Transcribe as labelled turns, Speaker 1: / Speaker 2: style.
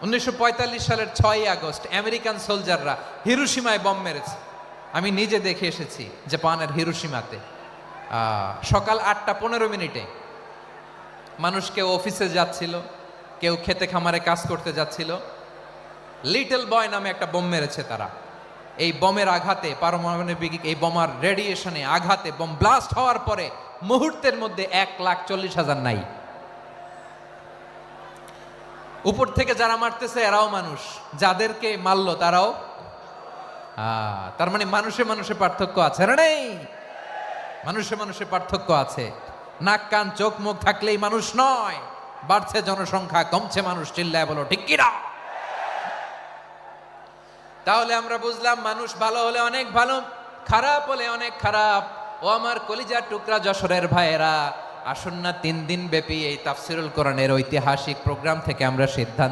Speaker 1: 1945 সালের 6ই August American সোলজাররা হিরোশিমায় bomb মেরেছে। আমি নিজে দেখে এসেছি জাপানের হিরোশিমাতে। সকাল 8:15 মানুষ কেউ অফিসে যাচ্ছিল, কেউ খেতে খামারে কাজ করতে যাচ্ছিল। লিটল বয় নামে একটা বোম মেরেছে তারা। এই বোমের আঘাতে, পারমাণবিক এই বোমার রেডিয়েশনে আঘাতে বোম ব্লাস্ট হওয়ার পরে মুহূর্তের মধ্যে 1,40,000 নাই। উপর থেকে যারা মারতেছে এরাও মানুষ, যাদেরকে মারলো তারাও। তার মানে মানুষে মানুষে পার্থক্য আছে না? নেই, মানুষে মানুষে পার্থক্য আছে। নাক কান চোখ মুখ থাকলেই মানুষ নয়। বাড়ছে জনসংখ্যা, কমছে মানুষ, চিল্লায় বলো ঠিক কিনা? তাহলে আমরা বুঝলাম মানুষ ভালো হলে অনেক ভালো, খারাপ হলে অনেক খারাপ। ও আমার কলিজার টুকরা যশোরের ভাইয়েরা, আসুন না 3 দিন ব্যাপী এই তাফসিরুল কোরআনের ঐতিহাসিক প্রোগ্রাম থেকে আমরা সিদ্ধান্ত